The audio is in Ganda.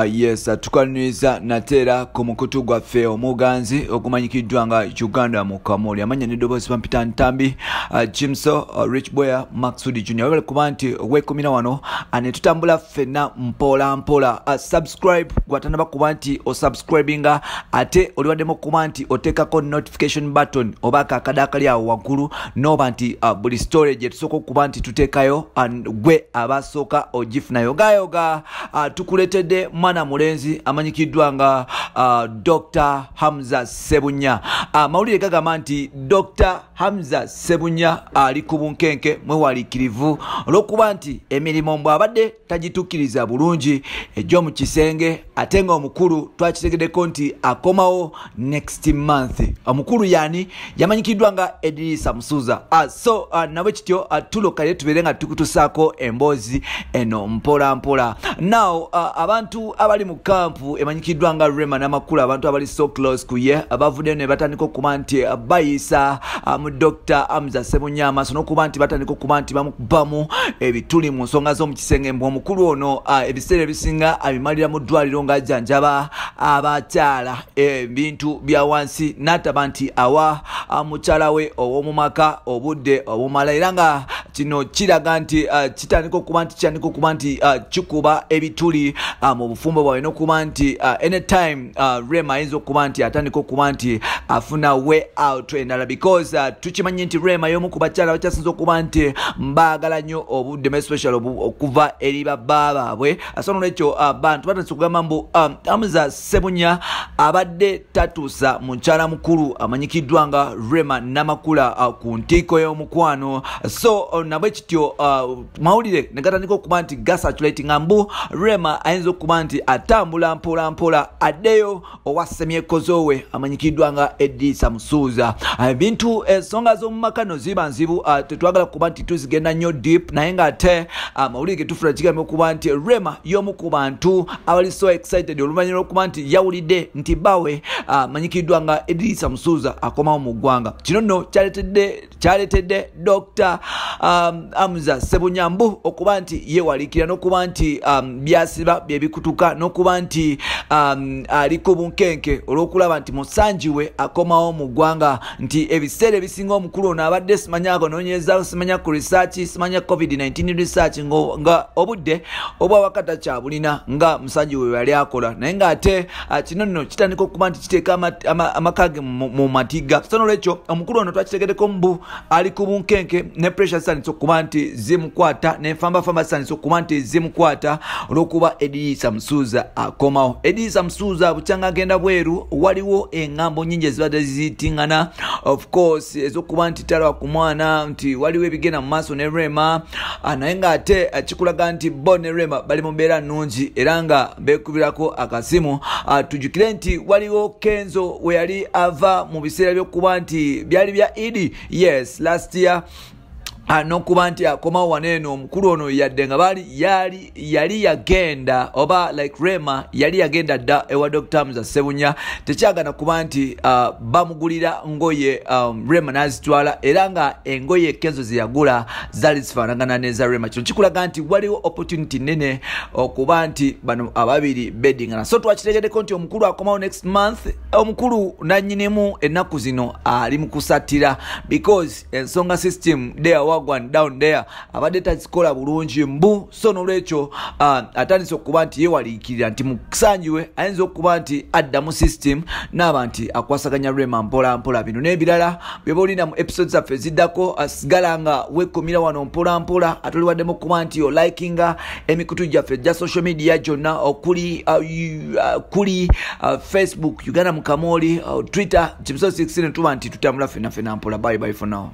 Yes, tukaniriza natera ku mukutu gwaffe omuganzi okumanyikiddwa nga Uganda mu Kamoli amanya n'eddoboozi Pampita Ntambi, Jimso, Rich Boya, Maxudi Junior bali kuba nti weekumira wano ne tutambula ffenna mpola mpola. Subscribe gwatanaba kuba nti osubscribinga ate oliwaddemu kuba nti oteekako notification button oba akakadakali awo waggulu n'oba nti buli story gye tusooka okuba nti tuteekayo gwe abasooka ogifunayo gayoga. Tukuletedde mwana mulenzi amanyikiddwa nga Dr. Hamza Ssebunya. Mawulire gagamba nti Dr. Hamza Ssebunya ali ku bunkenke mwewaliikirivu olw'okuba nti emirimu mbw abadde tagitukkiriza bulungi egy'omu kisenge ate nga omukulu twakitegeddeko nti akomawo next month. Omukulu yani yamanyikiddwa nga Edrisa Musuza. So nabwe kityo tulokale tubeere nga tukutusaako emboozi eno mpola mpola. Now abantu abali mu kampu emanyikiddwa nga Rema n'amakulu abantu abali so close kuye abavuddeyo ne batandika okuba nti bayisa mu Dr. Hamza Ssebunya amaaso n'okuba nti batandika okuba nti bamukubamu ebituli mu nsonga z'omu kisenge mbu omukulu ono ebiseera ebisinga abimalira mu ddwaliro ng'ajjanjaba abakyala ebintu bya wansi n'ataba nti awa mukyala we ow'omu maka obudde obumala era nga kino kiraga nti kitandika okuba nti kikuba ebituli mu bufumbo bwawe n'okuba nti anytime Rema ayinza okuba nti atandika okuba nti afuna way out endala because tukimanye nti Rema y'omu ku bakyala bakyasinza okuba nti mbaagala nnyo obudde especially okuva eri babba baabwe. So n'olwekyo abantu batandise okugamba mbu Hamza Ssebunya abadde tatuusa mukyala mukulu amanyikiddwa nga Rema n'amakula ku ntiiko y'omukwano. So nabwe kityo mawulire ne gatandika okuba nti gasatulatinga mbu Rema ayinza okuba nti atambula mpola mpola addeyo owa semyekozo we amanyikiddwa nga Edrisa Musuza. Ebintu ensonga z'omu makano ziba nzibu tetwagala kuba nti tuzigenda nnyo deep naye nga ate mawulire ge tufuna kigambe okuba nti Rema y'omu ku bantu abali so excited oluvannyuma lw'okuba nti yawulidde nti bawe amanyikiddwa nga Edrisa Musuza akomawo mu ggwanga. Kino nno kyaleetedde Dr. Hamza Ssebunya mbu okuba nti yeewaliikira n'okuba nti byasiba bye bikutuka n'okuba nti ali ku bunkenke olw'okulaba nti musanji we akomawo mu ggwanga nti ebiseera ebisinga omukulu ono abadde simanya akonoonyerezaawo simanya ku research simanya COVID-19 research nga obudde obwa wakata kyabulina nga musanji we yali akola naye ng'ate kino nno kitandika okuba nti kiteeka amaka ge mu matiga. So n'olwekyo omukulu ono twakitegeddeko mbu ali ku bunkenke ne pressure zitandise okuba nti zimukwata n'enfambafamba zitandise okuba nti zimukwata olw'okuba Edrisa Musuza akomawo. Edrisa Musuza bukyanga agenda bweru waliwo engambo nyingi ezibadde ziyitingana of course ez'okuba nti talwa ku mwana nti waliwo ebigenda mu maaso ne Rema naye ng'ate kikulaga nti bo ne Rema bali mu mbeera nnungi era nga beekubirako akasimu. Tujjukire nti waliwo Kenzo we yali ava mu biseera by'okuba nti byali bya Idi yes last year n'okuba nti akomawo waneeno omukulu ono yadde nga yali yagenda oba like Rema yali yagenda dda ewa Dr. Hamza Ssebunya tekyagana kuba nti bamugulira ngoye Rema n'azitwala era nga engoye Kenzo ze yagula zaali zifaanagana n'eza Rema. Kino kikulaga nti waliwo opportunity nene okuba nti bano ababiri beddingana. So twakitegeddeko nti omukulu akomawo next month. Omukulu nannyinimu ennaku zino ali mu kusattira because ensonga system there wagwan down there abadde tazikola bulungi mbu. So n'olwekyo atandise okuba nti yeewaliikirira nti musanjiwe ayinza okuba nti adda mu system n'aba nti akwasaganya Rema mpola mpola. Bino n'ebirala bye boolina mu episodes zaffe ziddako sigala nga weekumira wano mpola mpola ate oliwaddemu okuba nti olikinga emikutu gyaffe gya social media gyonna kuli Facebook Uganda mu Kamoli, Twitter Jimso 16 tuba nti tutambula ffenna mpola. Bye for now.